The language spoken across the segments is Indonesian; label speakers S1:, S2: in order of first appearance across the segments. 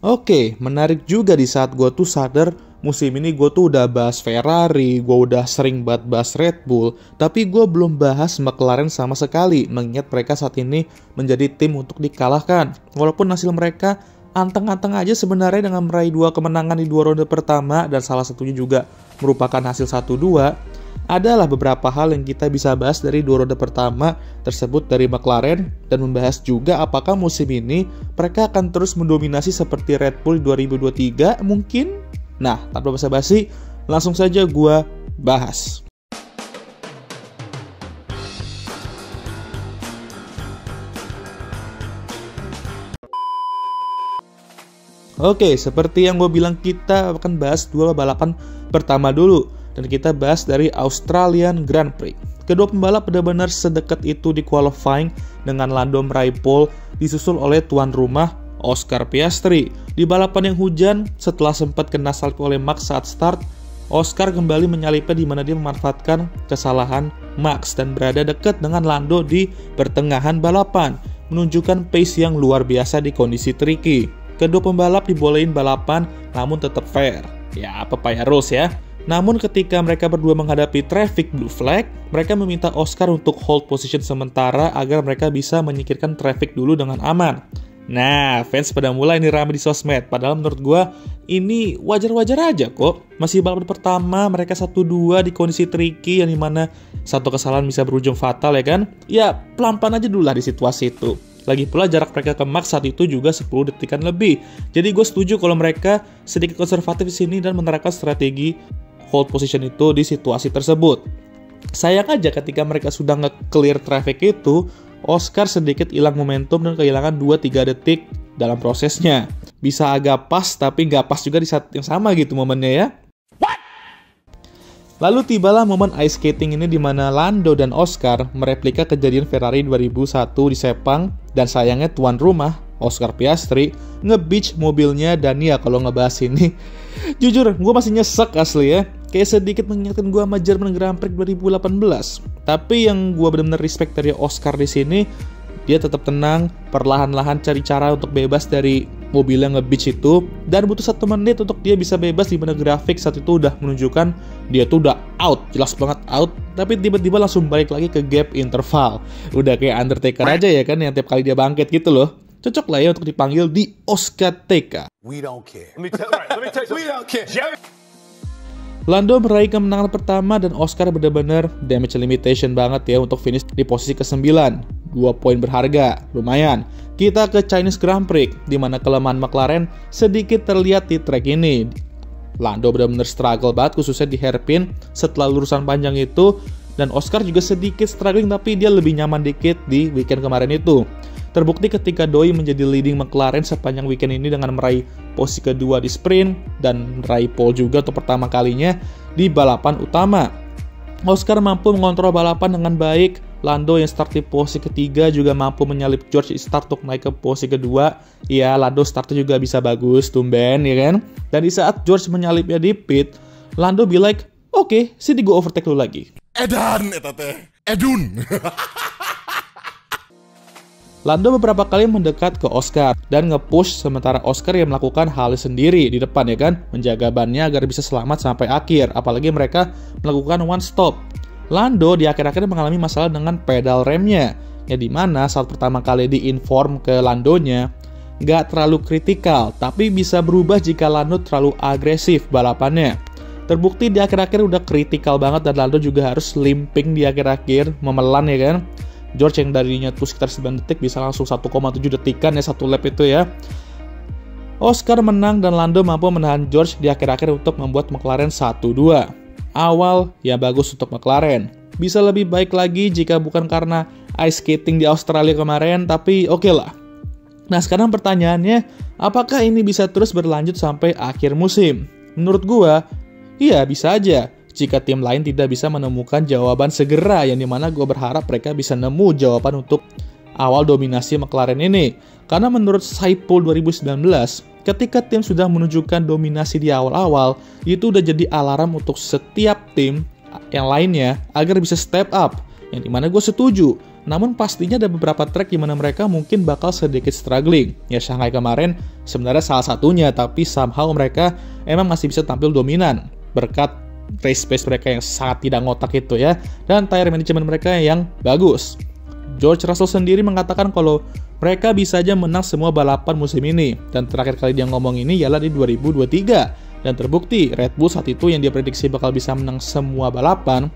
S1: Oke, menarik juga di saat gue tuh sadar musim ini gue tuh udah bahas Ferrari, gue udah sering banget bahas Red Bull, tapi gue belum bahas McLaren sama sekali, mengingat mereka saat ini menjadi tim untuk dikalahkan. Walaupun hasil mereka anteng-anteng aja sebenarnya dengan meraih 2 kemenangan di 2 ronde pertama, dan salah satunya juga merupakan hasil 1-2, adalah beberapa hal yang kita bisa bahas dari 2 ronde pertama tersebut dari McLaren, dan membahas juga apakah musim ini mereka akan terus mendominasi seperti Red Bull 2023 mungkin? Nah, tanpa basa-basi, langsung saja gua bahas. Oke, seperti yang gue bilang, kita akan bahas 2 balapan pertama dulu. Dan kita bahas dari Australian Grand Prix. Kedua pembalap benar-benar sedekat itu di qualifying, dengan Lando meraih pole disusul oleh tuan rumah Oscar Piastri. Di balapan yang hujan, setelah sempat kena salip oleh Max saat start, Oscar kembali menyalipnya di mana dia memanfaatkan kesalahan Max dan berada dekat dengan Lando di pertengahan balapan, menunjukkan pace yang luar biasa di kondisi tricky. Kedua pembalap dibolehin balapan namun tetap fair. Ya, pepaya rules ya. Namun ketika mereka berdua menghadapi traffic blue flag, mereka meminta Oscar untuk hold position sementara agar mereka bisa menyingkirkan traffic dulu dengan aman. Nah, fans pada mulai ini ramai di sosmed, padahal menurut gue ini wajar-wajar aja kok. Masih balapan pertama, mereka 1-2 di kondisi tricky yang dimana satu kesalahan bisa berujung fatal ya kan? Ya, pelan-pelan aja dulu lah di situasi itu. Lagi pula jarak mereka ke Max saat itu juga 10 detikan lebih. Jadi gue setuju kalau mereka sedikit konservatif di sini dan menerapkan strategi hold position itu di situasi tersebut. Sayang aja ketika mereka sudah nge-clear traffic itu, Oscar sedikit hilang momentum dan kehilangan 2-3 detik dalam prosesnya. Bisa agak pas tapi nggak pas juga di saat yang sama gitu momennya ya. Lalu tibalah momen ice skating ini di mana Lando dan Oscar mereplika kejadian Ferrari 2001 di Sepang, dan sayangnya tuan rumah Oscar Piastri nge-beach mobilnya. Dan ya kalau ngebahas ini jujur gue masih nyesek asli ya, kayak sedikit mengingatkan gue sama Jerman Grand Prix 2018. Tapi yang gue benar-benar respect dari Oscar di sini, dia tetap tenang, perlahan-lahan cari cara untuk bebas dari mobil yang nge-beach itu, dan butuh 1 menit untuk dia bisa bebas, di mana grafik saat itu udah menunjukkan dia tuh udah out, jelas banget out, tapi tiba-tiba langsung balik lagi ke gap interval. Udah kayak Undertaker aja ya kan, yang tiap kali dia bangkit gitu loh. Cocok lah ya untuk dipanggil di Oscar TK.
S2: We don't care. Let me tell you, we don't care.
S1: Lando meraih kemenangan pertama dan Oscar benar-benar damage limitation banget ya untuk finish di posisi ke-9. 2 poin berharga, lumayan. Kita ke Chinese Grand Prix, di mana kelemahan McLaren sedikit terlihat di track ini. Lando benar-benar struggle banget, khususnya di hairpin setelah lurusan panjang itu, dan Oscar juga sedikit struggling tapi dia lebih nyaman dikit di weekend kemarin itu. Terbukti ketika Doi menjadi leading McLaren sepanjang weekend ini dengan meraih posisi kedua di sprint dan meraih pole juga untuk pertama kalinya di balapan utama. Oscar mampu mengontrol balapan dengan baik. Lando yang start di posisi ketiga juga mampu menyalip George di start untuk naik ke posisi kedua. Ya, Lando startnya juga bisa bagus, tumben ya kan. Dan di saat George menyalipnya di pit, Lando be like, oke, sini gue overtake lu lagi.
S2: Edan, etate, edun.
S1: Lando beberapa kali mendekat ke Oscar dan nge-push, sementara Oscar yang melakukan hal sendiri di depan ya kan, menjaga bannya agar bisa selamat sampai akhir, apalagi mereka melakukan one stop. Lando di akhir-akhir mengalami masalah dengan pedal remnya, yang dimana saat pertama kali diinform ke Landonya, nggak terlalu kritikal, tapi bisa berubah jika Lando terlalu agresif balapannya. Terbukti di akhir-akhir udah kritikal banget dan Lando juga harus limping di akhir-akhir, memelan ya kan. George yang darinya tuh sekitar 9 detik bisa langsung 1,7 detikan ya satu lap itu ya. Oscar menang dan Lando mampu menahan George di akhir-akhir untuk membuat McLaren 1-2. Awal yang bagus untuk McLaren. Bisa lebih baik lagi jika bukan karena ice skating di Australia kemarin, tapi oke lah. Nah sekarang pertanyaannya, apakah ini bisa terus berlanjut sampai akhir musim? Menurut gua, iya bisa aja. Jika tim lain tidak bisa menemukan jawaban segera, yang dimana gue berharap mereka bisa nemu jawaban untuk awal dominasi McLaren ini. Karena menurut Saipul 2019, ketika tim sudah menunjukkan dominasi di awal-awal, itu udah jadi alarm untuk setiap tim yang lainnya agar bisa step up. Yang dimana gue setuju, Namun pastinya ada beberapa track di mana mereka mungkin bakal sedikit struggling. Ya Shanghai kemarin sebenarnya salah satunya, tapi somehow mereka emang masih bisa tampil dominan berkat race pace mereka yang sangat tidak ngotak itu ya, dan tire management mereka yang bagus. George Russell sendiri mengatakan kalau mereka bisa aja menang semua balapan musim ini, dan terakhir kali dia ngomong ini ialah di 2023, dan terbukti Red Bull saat itu yang dia prediksi bakal bisa menang semua balapan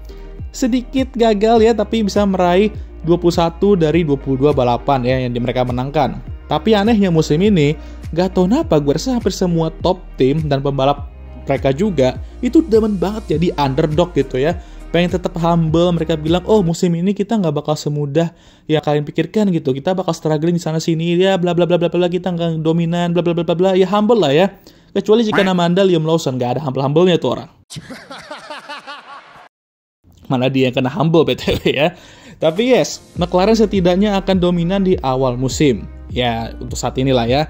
S1: sedikit gagal ya, tapi bisa meraih 21 dari 22 balapan ya yang mereka menangkan. Tapi anehnya musim ini, gak tau kenapa gue rasa hampir semua top tim dan pembalap mereka juga itu demen banget jadi underdog gitu ya. Pengen tetap humble, mereka bilang, oh musim ini kita nggak bakal semudah yang kalian pikirkan gitu. Kita bakal struggling di sana sini ya, bla bla bla bla bla, kita nggak dominan, bla bla bla bla bla. Ya humble lah ya. Kecuali jika nama Anda Liam Lawson, nggak ada humble-humblenya tuh orang. Mana dia yang kena humble BTW ya. Tapi yes, McLaren setidaknya akan dominan di awal musim. Ya, untuk saat inilah ya.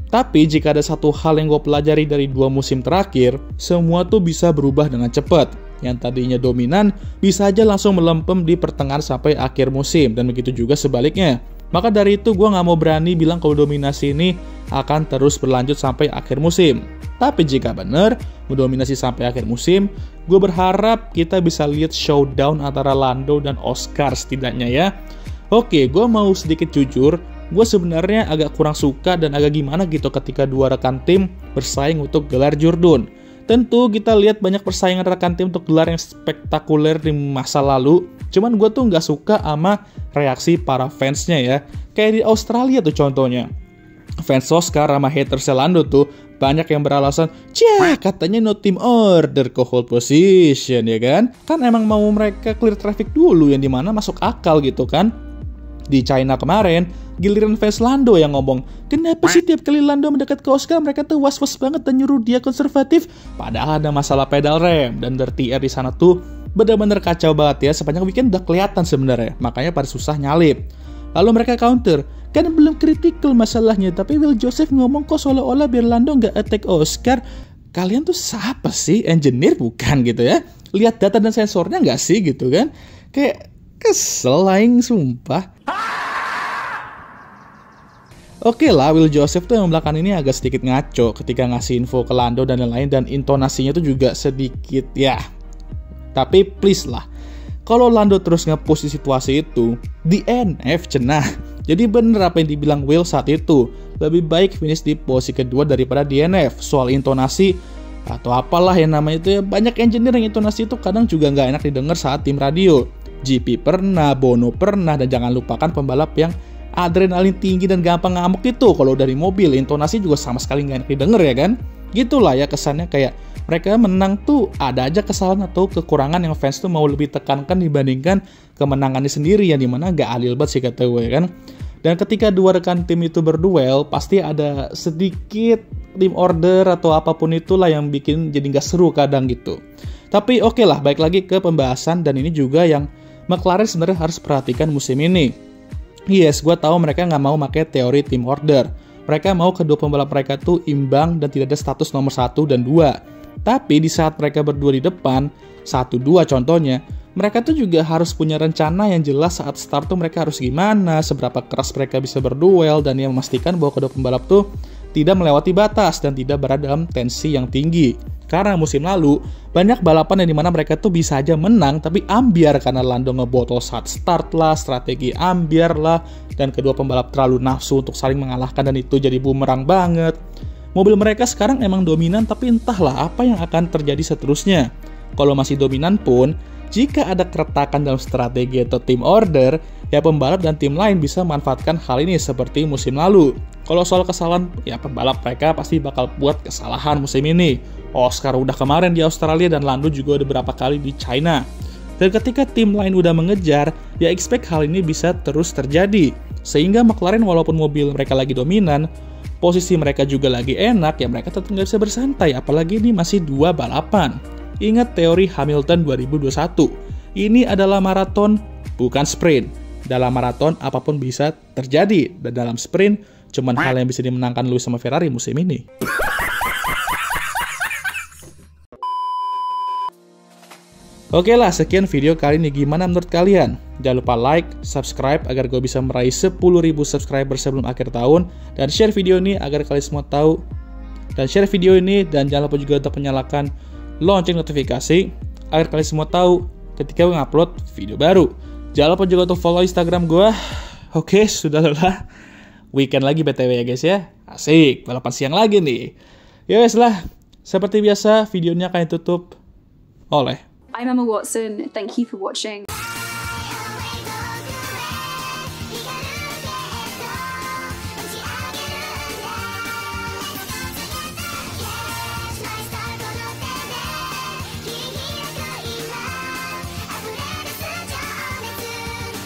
S1: Tapi jika ada satu hal yang gue pelajari dari 2 musim terakhir, semua tuh bisa berubah dengan cepat. Yang tadinya dominan, bisa aja langsung melempem di pertengahan sampai akhir musim. Dan begitu juga sebaliknya. Maka dari itu gue nggak mau berani bilang kalau dominasi ini akan terus berlanjut sampai akhir musim. Tapi jika benar mendominasi sampai akhir musim, gue berharap kita bisa lihat showdown antara Lando dan Oscar setidaknya ya. Oke, gue mau sedikit jujur, gue sebenarnya agak kurang suka dan agak gimana gitu ketika 2 rekan tim bersaing untuk gelar Jurdun. Tentu kita lihat banyak persaingan rekan tim untuk gelar yang spektakuler di masa lalu. Cuman gue tuh nggak suka sama reaksi para fansnya ya. Kayak di Australia tuh contohnya. Fans Oscar sama haters Lando tuh banyak yang beralasan, katanya no team order ke hold position ya kan. Kan emang mau mereka clear traffic dulu yang dimana masuk akal gitu kan. Di China kemarin, giliran fans Lando yang ngomong, kenapa sih tiap kali Lando mendekat ke Oscar mereka tuh was-was banget dan nyuruh dia konservatif, padahal ada masalah pedal rem. Dan dirty air di sana tuh benar-benar kacau banget ya, sepanjang weekend udah kelihatan sebenarnya, makanya pada susah nyalip. Lalu mereka counter, kan belum kritikal masalahnya, tapi Will Joseph ngomong kok seolah-olah biar Lando nggak attack Oscar. Kalian tuh siapa sih? Engineer bukan gitu ya? Lihat data dan sensornya nggak sih gitu kan? Kayak kesel lain sumpah. Oke lah, Will Joseph tuh yang belakang ini agak sedikit ngaco ketika ngasih info ke Lando dan lain-lain, dan intonasinya tuh juga sedikit ya. Tapi please lah, kalau Lando terus nge-push di situasi itu, DNF cenah. Jadi bener apa yang dibilang Will saat itu, lebih baik finish di posisi kedua daripada DNF. Soal intonasi atau apalah yang namanya itu ya, banyak engineer yang intonasi itu kadang juga nggak enak didengar saat tim radio. GP pernah, Bono pernah, dan jangan lupakan pembalap yang adrenalin tinggi dan gampang ngamuk itu. Kalau dari mobil, intonasi juga sama sekali nggak enak didengar ya kan. Gitulah ya kesannya, kayak mereka menang tuh ada aja kesalahan atau kekurangan yang fans tuh mau lebih tekankan dibandingkan kemenangannya sendiri, yang dimana nggak adil banget sih kata gue kan. Dan ketika 2 rekan tim itu berduel, pasti ada sedikit team order atau apapun itulah yang bikin jadi nggak seru kadang gitu. Tapi oke lah, balik lagi ke pembahasan, dan ini juga yang McLaren sebenarnya harus perhatikan musim ini. Yes, gue tahu mereka nggak mau pakai teori team order. Mereka mau kedua pembalap mereka tuh imbang dan tidak ada status nomor 1 dan 2. Tapi di saat mereka berdua di depan, 1-2 contohnya, mereka tuh juga harus punya rencana yang jelas saat start tuh mereka harus gimana, seberapa keras mereka bisa berduel, dan yang memastikan bahwa kedua pembalap tuh tidak melewati batas dan tidak berada dalam tensi yang tinggi. Karena musim lalu, banyak balapan yang dimana mereka tuh bisa aja menang, tapi ambiar karena Lando ngebotol saat start lah, strategi ambiar lah, dan kedua pembalap terlalu nafsu untuk saling mengalahkan, dan itu jadi bumerang banget. Mobil mereka sekarang emang dominan, tapi entahlah apa yang akan terjadi seterusnya. Kalau masih dominan pun, jika ada keretakan dalam strategi atau team order, ya pembalap dan tim lain bisa memanfaatkan hal ini seperti musim lalu. Kalau soal kesalahan, ya pembalap mereka pasti bakal buat kesalahan musim ini. Oscar udah kemarin di Australia dan Lando juga udah berapa kali di China. Dan ketika tim lain udah mengejar, ya expect hal ini bisa terus terjadi. Sehingga McLaren walaupun mobil mereka lagi dominan, posisi mereka juga lagi enak, ya mereka tetap nggak bisa bersantai, apalagi ini masih 2 balapan. Ingat teori Hamilton 2021, ini adalah maraton bukan sprint. Dalam maraton apapun bisa terjadi, dan dalam sprint cuman hal yang bisa dimenangkan Lewis sama Ferrari musim ini. Oke lah, sekian video kali ini. Gimana menurut kalian? Jangan lupa like, subscribe agar gue bisa meraih 10.000 subscriber sebelum akhir tahun. Dan share video ini agar kalian semua tahu. Dan share video ini dan jangan lupa juga untuk menyalakan lonceng notifikasi agar kalian semua tahu ketika gue ngupload video baru. Jangan lupa juga untuk follow Instagram gue. Oke, sudah lelah. Weekend lagi BTW ya guys ya. Asik, balapan siang lagi nih. Ya wes lah, seperti biasa videonya akan ditutup oleh
S3: I'm Emma Watson. Thank you for watching.